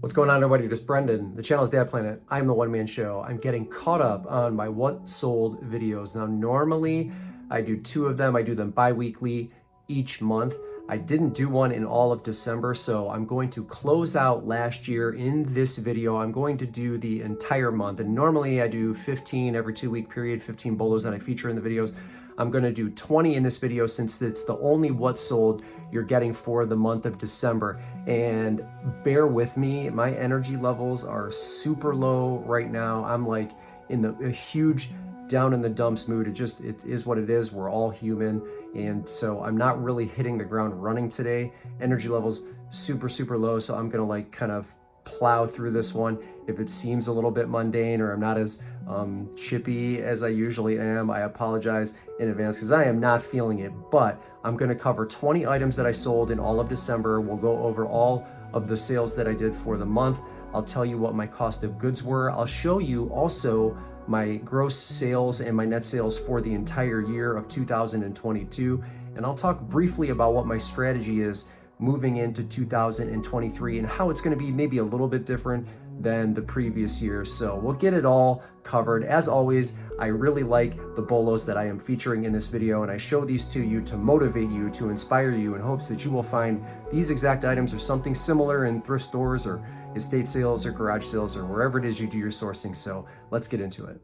What's going on, everybody? Just Brendan. The channel is Dad Planet. I'm the one-man show. I'm getting caught up on my what sold videos. Now, normally I do 2 of them. I do them bi-weekly each month. I didn't do one in all of December, so I'm going to close out last year in this video. I'm going to do the entire month, and normally I do 15 every 2-week period, 15 bolos that I feature in the videos. I'm going to do 20 in this video since it's the only what sold you're getting for the month of December. And bear with me, my energy levels are super low right now. I'm like in a huge down in the dumps mood. It is what it is. We're all human. And so I'm not really hitting the ground running today. Energy levels super low. So I'm gonna like kind of plow through this one. If it seems a little bit mundane or I'm not as chippy as I usually am, I apologize in advance because I am not feeling it. But I'm going to cover 20 items that I sold in all of December. We'll go over all of the sales that I did for the month. I'll tell you what my cost of goods were. I'll show you also my gross sales and my net sales for the entire year of 2022. And I'll talk briefly about what my strategy is moving into 2023 and how it's going to be maybe a little bit different than the previous year. So we'll get it all covered. As always, I really like the bolos that I am featuring in this video, and I show these to you to motivate you, to inspire you, in hopes that you will find these exact items or something similar in thrift stores or estate sales or garage sales or wherever it is you do your sourcing. So let's get into it.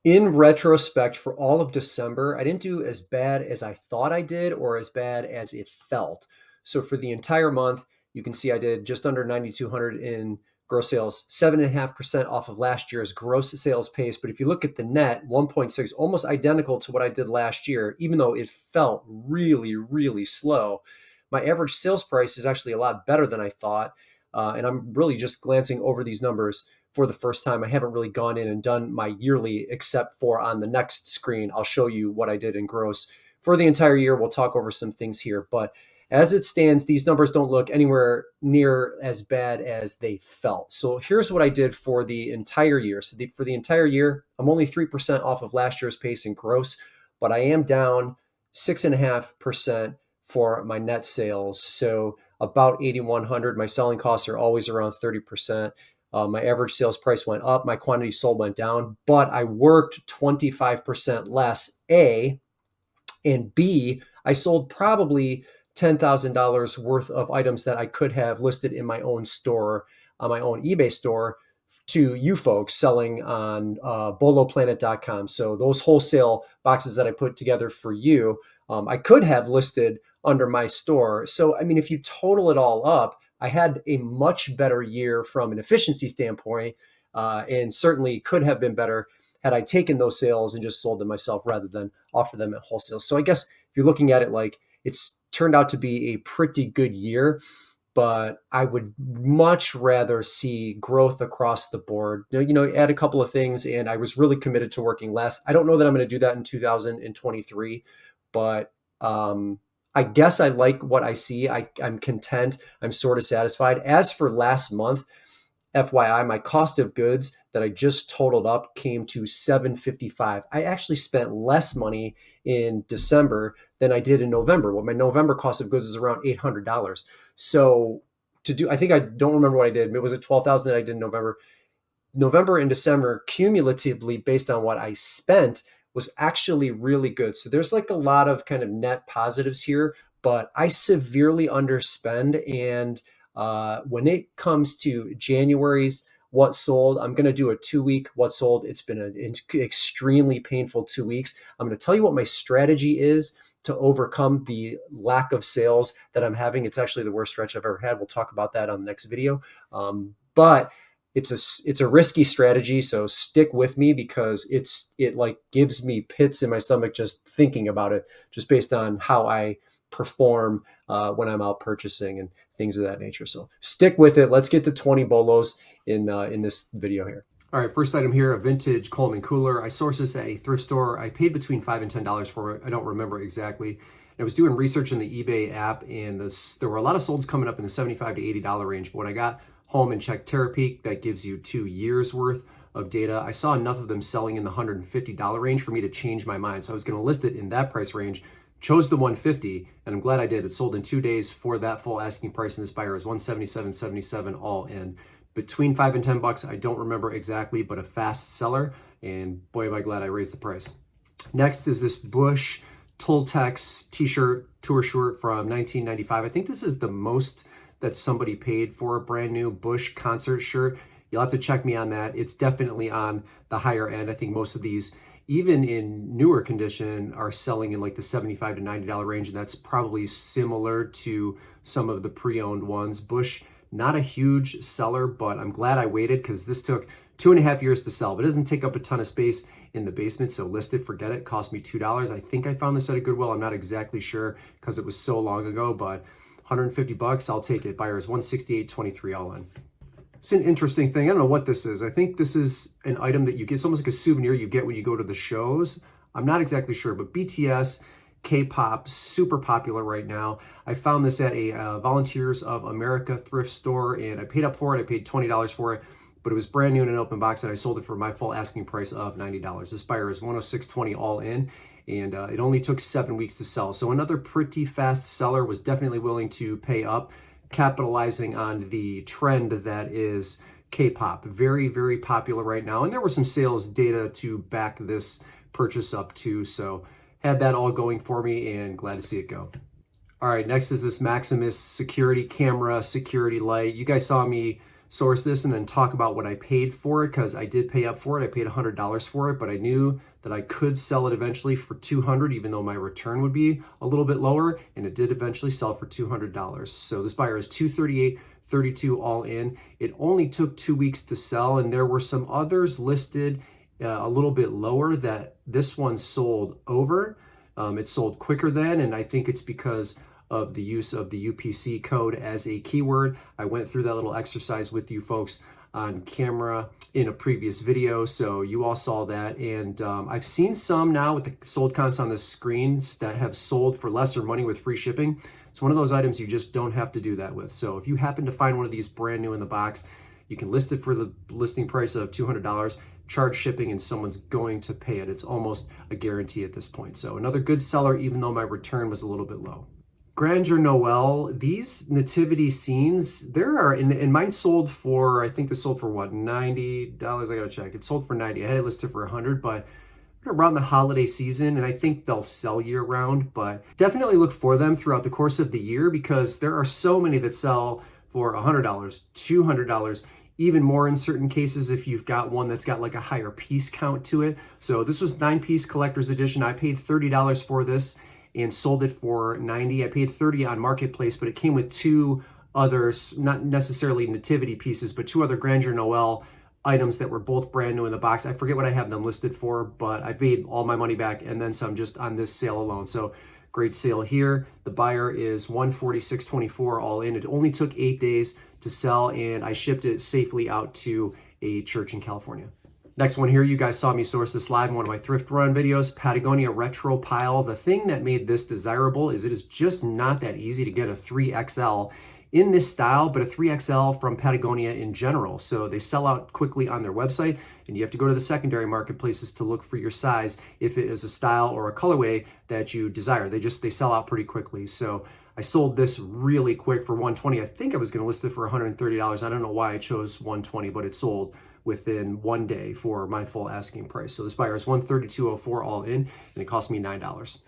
In retrospect, for all of December, I didn't do as bad as I thought I did or as bad as it felt. So for the entire month, you can see I did just under 9,200 in gross sales, 7.5% off of last year's gross sales pace. But if you look at the net, 1.6, almost identical to what I did last year, even though it felt really slow. My average sales price is actually a lot better than I thought. And I'm really just glancing over these numbers for the first time. I haven't really gone in and done my yearly, except for on the next screen, I'll show you what I did in gross for the entire year. We'll talk over some things here, but as it stands, these numbers don't look anywhere near as bad as they felt. So here's what I did for the entire year. So for the entire year, I'm only 3% off of last year's pace in gross, but I am down 6.5% for my net sales. So about 8,100. My selling costs are always around 30%. My average sales price went up. My quantity sold went down, but I worked 25% less, A, and B, I sold probably $10,000 worth of items that I could have listed in my own store, on my own eBay store, to you folks selling on boloplanet.com. So those wholesale boxes that I put together for you, I could have listed under my store. So, I mean, if you total it all up, I had a much better year from an efficiency standpoint, and certainly could have been better had I taken those sales and just sold them myself rather than offer them at wholesale. So I guess if you're looking at it like it's turned out to be a pretty good year, but I would much rather see growth across the board. Add a couple of things, and I was really committed to working less. I don't know that I'm going to do that in 2023, but I guess I like what I see. I'm content. I'm sort of satisfied. As for last month, FYI, my cost of goods that I just totaled up came to $755. I actually spent less money in December than I did in November. Well, my November cost of goods is around $800. So I think I don't remember what I did. Maybe was it 12,000 that I did in November? November and December cumulatively, based on what I spent, was actually really good. So there's like a lot of kind of net positives here, but I severely underspend. And when it comes to January's what sold, I'm going to do a 2-week what sold. It's been an extremely painful 2 weeks. I'm going to tell you what my strategy is to overcome the lack of sales that I'm having. It's actually the worst stretch I've ever had. We'll talk about that on the next video. But it's a risky strategy, so stick with me because it like gives me pits in my stomach just thinking about it, just based on how I perform when I'm out purchasing and things of that nature. So stick with it. Let's get to 20 bolos in this video here. All right, first item here, a vintage Coleman cooler. I sourced this at a thrift store. I paid between $5 and $10 for it. I don't remember exactly. And I was doing research in the eBay app, and there were a lot of solds coming up in the $75 to $80 range. But when I got home and check Terapeak. That gives you 2 years worth of data. I saw enough of them selling in the $150 range for me to change my mind. So I was going to list it in that price range, chose the 150, and I'm glad I did. It sold in 2 days for that full asking price, and this buyer is $177.77 all in. Between $5 and $10, I don't remember exactly, but a fast seller, and boy, am I glad I raised the price. Next is this Bush Toltex t-shirt, tour shirt from 1995. I think this is the most that somebody paid for a brand new Bush concert shirt. You'll have to check me on that. It's definitely on the higher end. I think most of these, even in newer condition, are selling in like the $75 to $90 range, and that's probably similar to some of the pre-owned ones. Bush, not a huge seller, but I'm glad I waited because this took 2.5 years to sell, but it doesn't take up a ton of space in the basement, so listed, forget it. Cost me $2. I think I found this at a Goodwill. I'm not exactly sure because it was so long ago, but $150, I'll take it. Buyer is $168.23 all in. It's an interesting thing. I don't know what this is. I think this is an item that you get. It's almost like a souvenir you get when you go to the shows. I'm not exactly sure, but BTS, K-pop, super popular right now. I found this at a Volunteers of America thrift store, and I paid up for it. I paid $20 for it, but it was brand new in an open box, and I sold it for my full asking price of $90. This buyer is $106.20 all in, and it only took 7 weeks to sell. So another pretty fast seller, was definitely willing to pay up, capitalizing on the trend that is K-pop. Very, very popular right now. And there was some sales data to back this purchase up too. So had that all going for me and glad to see it go. All right, next is this Maximus security camera, security light. You guys saw me source this and then talk about what I paid for it, because I did pay up for it. I paid $100 for it, but I knew that I could sell it eventually for $200, even though my return would be a little bit lower, and it did eventually sell for $200. So this buyer is $238.32 all in. It only took 2 weeks to sell, and there were some others listed a little bit lower that this one sold over. It sold quicker than, and I think it's because of the use of the UPC code as a keyword. I went through that little exercise with you folks on camera in a previous video, so you all saw that. And I've seen some now with the sold comps on the screens that have sold for lesser money with free shipping. It's one of those items you just don't have to do that with. So if you happen to find one of these brand new in the box, you can list it for the listing price of $200, charge shipping, and someone's going to pay it. It's almost a guarantee at this point. So another good seller, even though my return was a little bit low. Grandeur Noel, these nativity scenes, there are, and mine sold for, I think this sold for what, $90? I gotta check. It sold for $90. I had it listed for $100, but around the holiday season, and I think they'll sell year round, but definitely look for them throughout the course of the year, because there are so many that sell for $100, $200, even more in certain cases if you've got one that's got like a higher piece count to it. So this was 9-piece collector's edition. I paid $30 for this and sold it for $90. I paid $30 on Marketplace, but it came with 2 others, not necessarily nativity pieces, but 2 other Grandeur Noel items that were both brand new in the box. I forget what I have them listed for, but I paid all my money back and then some just on this sale alone. So great sale here. The buyer is $146.24 all in. It only took 8 days to sell, and I shipped it safely out to a church in California. Next one here, you guys saw me source this live in one of my thrift run videos, Patagonia Retropile. The thing that made this desirable is it is just not that easy to get a 3XL in this style, but a 3XL from Patagonia in general. So they sell out quickly on their website, and you have to go to the secondary marketplaces to look for your size if it is a style or a colorway that you desire. They sell out pretty quickly. So I sold this really quick for $120. I think I was going to list it for $130. I don't know why I chose $120, but it sold within 1 day for my full asking price. So this buyer is $132.04 all in, and it cost me $9.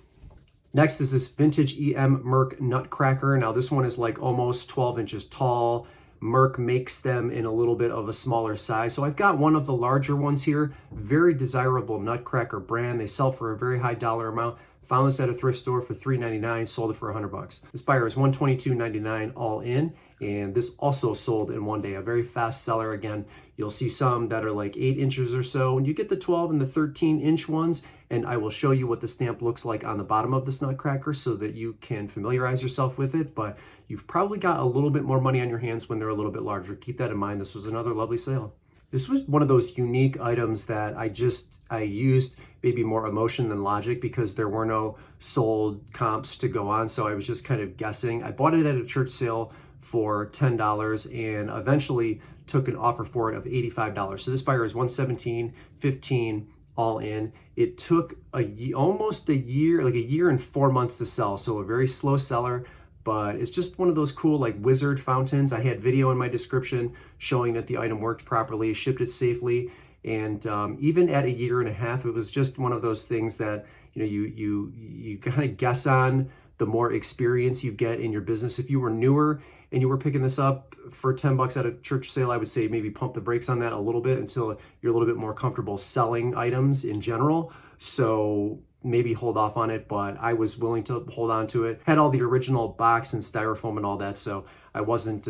Next is this vintage EM Merc Nutcracker. Now this one is like almost 12 inches tall. Merc makes them in a little bit of a smaller size. So I've got one of the larger ones here. Very desirable Nutcracker brand. They sell for a very high dollar amount. Found this at a thrift store for $3.99, sold it for $100. This buyer is $122.99 all in, and this also sold in 1 day. A very fast seller. Again, you'll see some that are like 8 inches or so, and you get the 12 and the 13-inch ones, and I will show you what the stamp looks like on the bottom of this Nutcracker so that you can familiarize yourself with it, but you've probably got a little bit more money on your hands when they're a little bit larger. Keep that in mind. This was another lovely sale. This was one of those unique items that I used maybe more emotion than logic, because there were no sold comps to go on. So I was just kind of guessing. I bought it at a church sale for $10 and eventually took an offer for it of $85. So this buyer is 117.15 all in. It took almost a year, like a year and 4 months to sell. So a very slow seller, but it's just one of those cool like wizard fountains. I had video in my description showing that the item worked properly, shipped it safely. And even at a year and a half, it was just one of those things that, you know, you kind of guess on the more experience you get in your business. If you were newer and you were picking this up for 10 bucks at a church sale, I would say maybe pump the brakes on that a little bit until you're a little bit more comfortable selling items in general. So maybe hold off on it, but I was willing to hold on to it. Had all the original box and styrofoam and all that, so I wasn't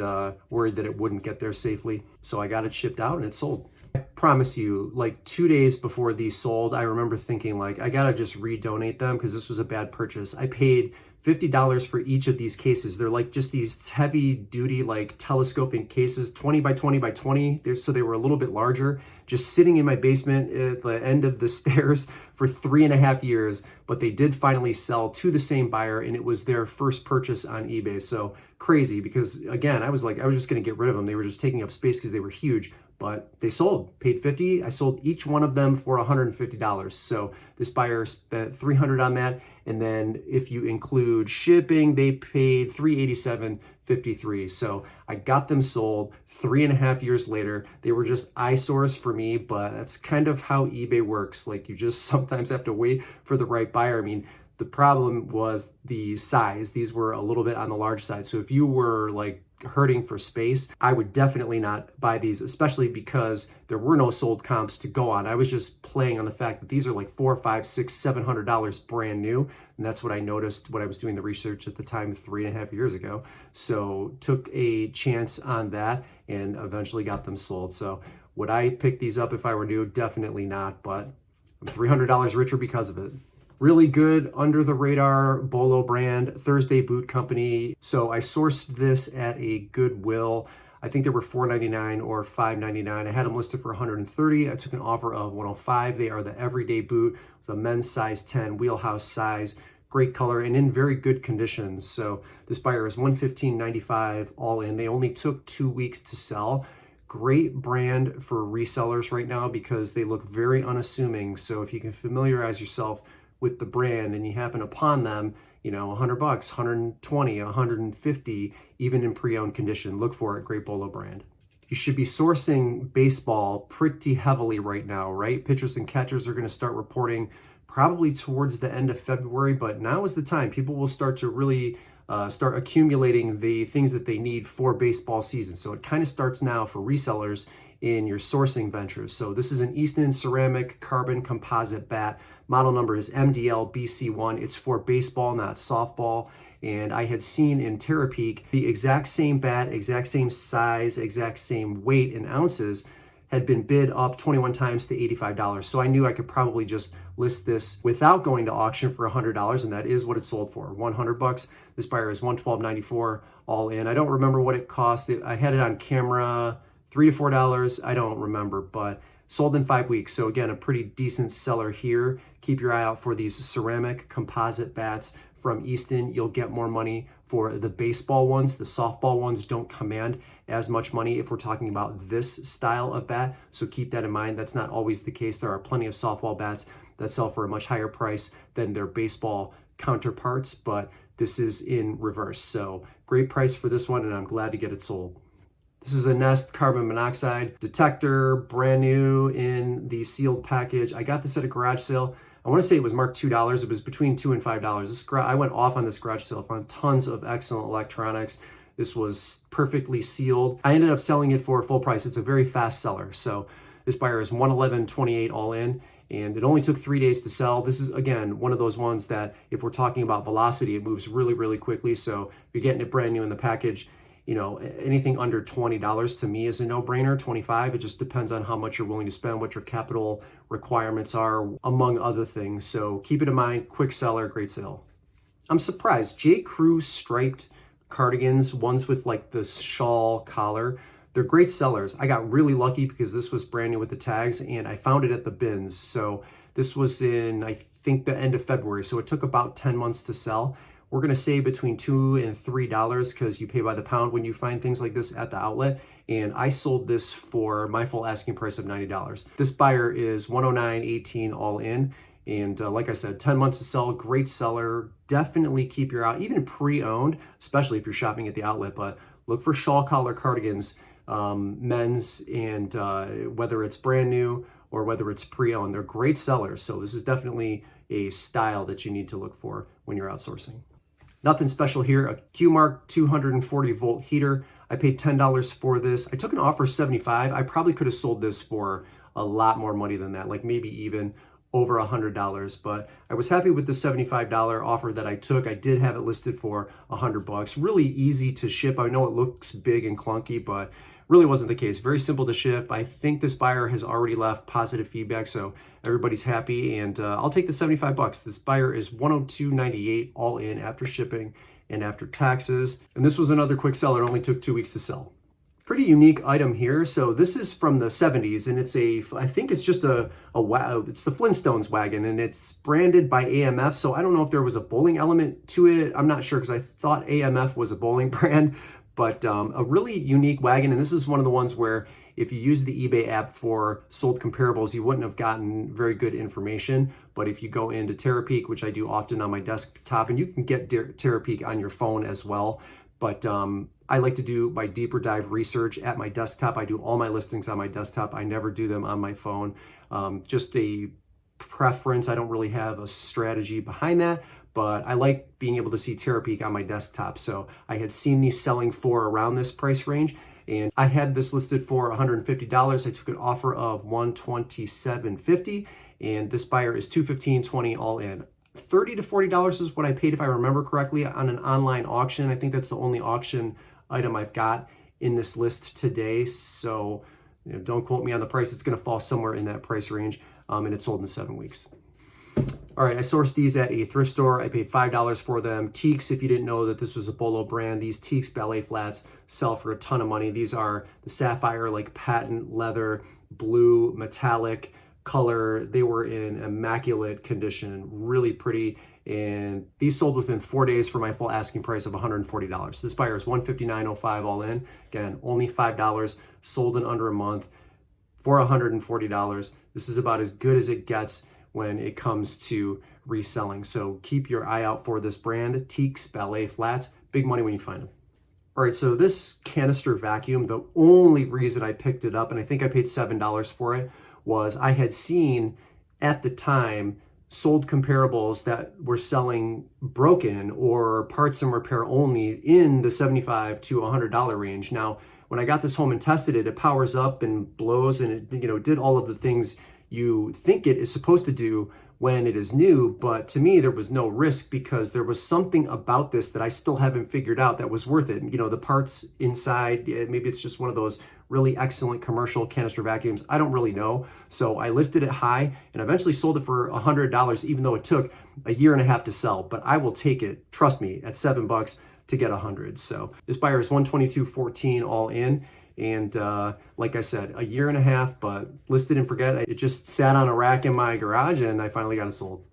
worried that it wouldn't get there safely. So I got it shipped out and it sold. I promise you, like 2 days before these sold, I remember thinking like, I gotta just redonate them because this was a bad purchase. I paid $50 for each of these cases. They're like just these heavy duty, like telescoping cases, 20 by 20 by 20. So they were a little bit larger, just sitting in my basement at the end of the stairs for 3.5 years. But they did finally sell to the same buyer and it was their first purchase on eBay. So crazy, because again, I was just gonna get rid of them. They were just taking up space because they were huge. But they sold, paid $50. I sold each one of them for $150. So this buyer spent $300 on that. And then if you include shipping, they paid $387.53. So I got them sold 3.5 years later. They were just eyesores for me, but that's kind of how eBay works. Like you just sometimes have to wait for the right buyer. I mean, the problem was the size. These were a little bit on the large side. So if you were like hurting for space, I would definitely not buy these, especially because there were no sold comps to go on. I was just playing on the fact that these are like $400, $500, $600, $700 brand new. And that's what I noticed when I was doing the research at the time 3.5 years ago. So took a chance on that and eventually got them sold. So would I pick these up if I were new? Definitely not, but I'm $300 richer because of it. Really good under the radar Polo brand, Thursday Boot Company. So I sourced this at a Goodwill. I think they were $4.99 or $5.99. I had them listed for $130. I took an offer of $105. They are the everyday boot. It's a men's size 10, wheelhouse size, great color and in very good condition. So this buyer is $115.95 all in. They only took 2 weeks to sell. Great brand for resellers right now because they look very unassuming. So if you can familiarize yourself with the brand and you happen upon them, you know, $100, $120, $150, even in pre-owned condition, look for it. Great Polo brand. You should be sourcing baseball pretty heavily right now, right? Pitchers and catchers are going to start reporting probably towards the end of February, but now is the time. People will start to really start accumulating the things that they need for baseball season. So it kind of starts now for resellers in your sourcing ventures. So this is an Easton ceramic carbon composite bat. Model number is MDL BC1. It's for baseball, not softball. And I had seen in Terapeak the exact same bat, exact same size, exact same weight in ounces had been bid up 21 times to $85. So I knew I could probably just list this without going to auction for $100, and that is what it sold for, $100. This buyer is $112.94 all in. I don't remember what it cost. I had it on camera, $3 to $4. I don't remember, but sold in 5 weeks. So again, a pretty decent seller here. Keep your eye out for these ceramic composite bats from Easton. You'll get more money for the baseball ones. The softball ones don't command as much money if we're talking about this style of bat. So keep that in mind. That's not always the case. There are plenty of softball bats that sell for a much higher price than their baseball counterparts, but this is in reverse. So great price for this one, and I'm glad to get it sold. This is a Nest carbon monoxide detector, brand new in the sealed package. I got this at a garage sale. I want to say it was marked $2. It was between $2 and $5. I went off on this garage sale, found tons of excellent electronics. This was perfectly sealed. I ended up selling it for full price. It's a very fast seller. So this buyer is $111.28 all in, and it only took 3 days to sell. This is, again, one of those ones that if we're talking about velocity, it moves really, really quickly. So if you're getting it brand new in the package, you know, anything under $20 to me is a no-brainer. $25, it just depends on how much you're willing to spend, what your capital requirements are, among other things. So keep it in mind, quick seller, great sale. I'm surprised. J. Crew striped cardigans, ones with like the shawl collar, they're great sellers. I got really lucky because this was brand new with the tags and I found it at the bins. So this was in, I think, the end of February. So it took about 10 months to sell. we're going to save between $2 and $3 because you pay by the pound when you find things like this at the outlet. And I sold this for my full asking price of $90. This buyer is $109.18 all in. And like I said, 10 months to sell, great seller. Definitely keep your eye, even pre-owned, especially if you're shopping at the outlet, but look for shawl collar cardigans, men's, and whether it's brand new or whether it's pre-owned, they're great sellers. So this is definitely a style that you need to look for when you're outsourcing. Nothing special here, a Q-Mark 240 volt heater. I paid $10 for this. I took an offer of $75. I probably could have sold this for a lot more money than that, like maybe even over $100, but I was happy with the $75 offer that I took. I did have it listed for $100. Really easy to ship. I know it looks big and clunky, but really wasn't the case. Very simple to ship. I think this buyer has already left positive feedback, so everybody's happy, and I'll take the $75. This buyer is $102.98 all in after shipping and after taxes. And this was another quick seller. It only took 2 weeks to sell. Pretty unique item here. So this is from the 70s, and it's I think it's just it's the Flintstones wagon, and it's branded by AMF. So I don't know if there was a bowling element to it. I'm not sure because I thought AMF was a bowling brand, but a really unique wagon. And this is one of the ones where if you use the eBay app for sold comparables, you wouldn't have gotten very good information. But if you go into Terapeak, which I do often on my desktop, and you can get Terapeak on your phone as well, but I like to do my deeper dive research at my desktop. I do all my listings on my desktop. I never do them on my phone. Just a preference. I don't really have a strategy behind that, but I like being able to see Terapeak on my desktop. So I had seen these selling for around this price range, and I had this listed for $150. I took an offer of $127.50, and this buyer is $215.20 all in. $30 to $40 is what I paid, if I remember correctly, on an online auction. I think that's the only auction item I've got in this list today. So don't quote me on the price. It's going to fall somewhere in that price range, and it sold in 7 weeks. All right, I sourced these at a thrift store. I paid $5 for them. Teaks, if you didn't know that this was a Polo brand, these Teaks ballet flats sell for a ton of money. These are the sapphire, like patent leather, blue, metallic color. They were in immaculate condition, really pretty. And these sold within 4 days for my full asking price of $140. This buyer is $159.05 all in. Again, only $5, sold in under a month for $140. This is about as good as it gets when it comes to reselling. So keep your eye out for this brand, Teaks Ballet Flats. Big money when you find them. All right, so this canister vacuum, the only reason I picked it up, and I think I paid $7 for it, was I had seen at the time sold comparables that were selling broken or parts and repair only in the $75 to $100 range. Now, when I got this home and tested it, it powers up and blows, and it did all of the things you think it is supposed to do when it is new. But to me, there was no risk because there was something about this that I still haven't figured out that was worth it. The parts inside, maybe it's just one of those really excellent commercial canister vacuums. I don't really know. So I listed it high and eventually sold it for $100, even though it took a year and a half to sell. But I will take it, trust me, at $7 to get 100. So this buyer is $122.14 all in. And like I said, a year and a half, but listed and forget. It just sat on a rack in my garage and I finally got it sold.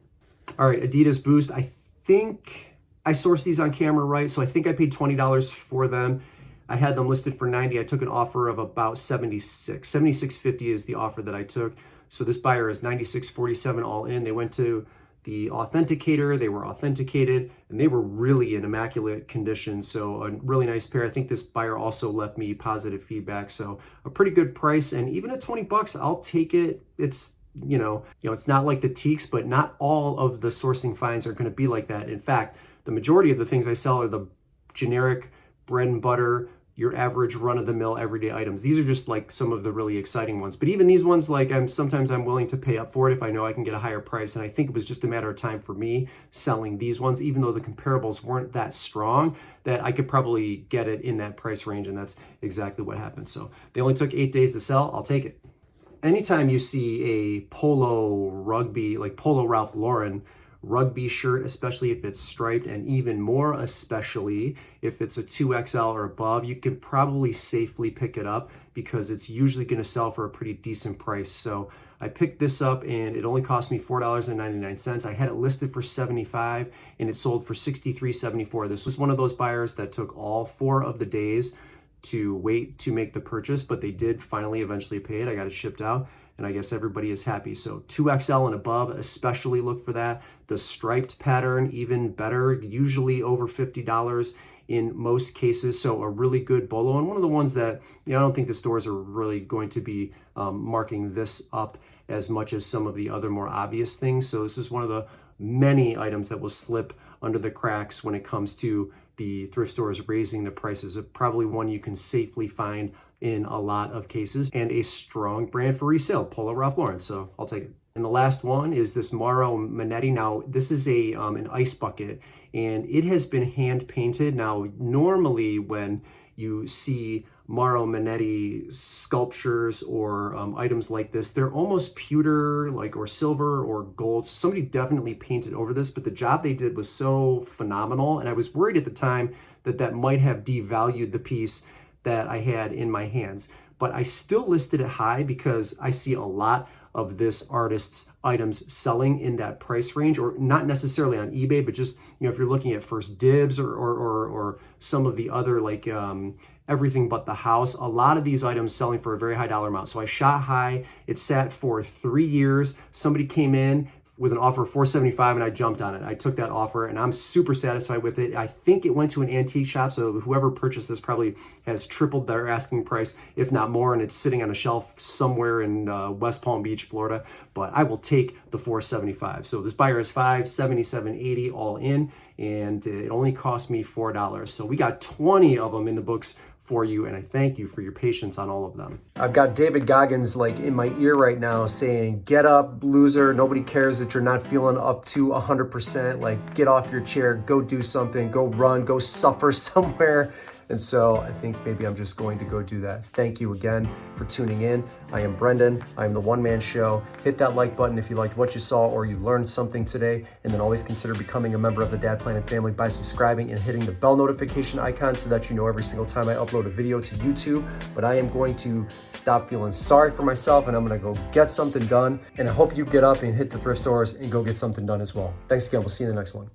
All right, Adidas Boost. I think I sourced these on camera right. So I think I paid $20 for them. I had them listed for $90. I took an offer of about $76. $76.50 is the offer that I took. So this buyer is $96.47 all in. They went to the authenticator, they were authenticated, and they were really in immaculate condition. So a really nice pair. I think this buyer also left me positive feedback. So a pretty good price, and even at $20, I'll take it. It's it's not like the Teaks, but not all of the sourcing finds are going to be like that. In fact, the majority of the things I sell are the generic bread and butter, your average run-of-the-mill everyday items. These are just like some of the really exciting ones. But even these ones, like sometimes I'm willing to pay up for it if I know I can get a higher price. And I think it was just a matter of time for me selling these ones, even though the comparables weren't that strong, that I could probably get it in that price range. And that's exactly what happened. So they only took 8 days to sell. I'll take it. Anytime you see a Polo rugby, like Polo Ralph Lauren rugby shirt, especially if it's striped, and even more especially if it's a 2XL or above, you can probably safely pick it up because it's usually going to sell for a pretty decent price. So I picked this up and it only cost me $4.99. I had it listed for $75 and it sold for $63.74. This was one of those buyers that took all 4 of the days to wait to make the purchase, but they did finally eventually pay it. I got it shipped out and I guess everybody is happy. So 2XL and above, especially look for that. The striped pattern, even better, usually over $50 in most cases. So a really good bolo, and one of the ones that, I don't think the stores are really going to be marking this up as much as some of the other more obvious things. So this is one of the many items that will slip under the cracks when it comes to the thrift stores raising the prices. Probably one you can safely find in a lot of cases, and a strong brand for resale, Polo Ralph Lauren. So I'll take it. And the last one is this Maro Manetti. Now this is a an ice bucket, and it has been hand painted. Now normally when you see Maro Manetti sculptures or items like this, they're almost pewter, like, or silver or gold. So somebody definitely painted over this, but the job they did was so phenomenal. And I was worried at the time that that might have devalued the piece that I had in my hands. But I still listed it high because I see a lot of this artist's items selling in that price range, or not necessarily on eBay, but just, if you're looking at First Dibs or some of the other, like Everything But the House, a lot of these items selling for a very high dollar amount. So I shot high. It sat for 3 years. Somebody came in with an offer of $475 and I jumped on it. I took that offer and I'm super satisfied with it. I think it went to an antique shop, so whoever purchased this probably has tripled their asking price, if not more, and it's sitting on a shelf somewhere in West Palm Beach, Florida. But I will take the $475. So this buyer is $577.80 all in, and it only cost me $4. So we got 20 of them in the books for you, and I thank you for your patience on all of them. I've got David Goggins like in my ear right now saying, get up, loser. Nobody cares that you're not feeling up to 100%. Like, get off your chair, go do something, go run, go suffer somewhere. And so I think maybe I'm just going to go do that. Thank you again for tuning in. I am Brendan. I am the One Man Show. Hit that like button if you liked what you saw or you learned something today. And then always consider becoming a member of the Dad Planet family by subscribing and hitting the bell notification icon so that you know every single time I upload a video to YouTube. But I am going to stop feeling sorry for myself and I'm going to go get something done. And I hope you get up and hit the thrift stores and go get something done as well. Thanks again. We'll see you in the next one.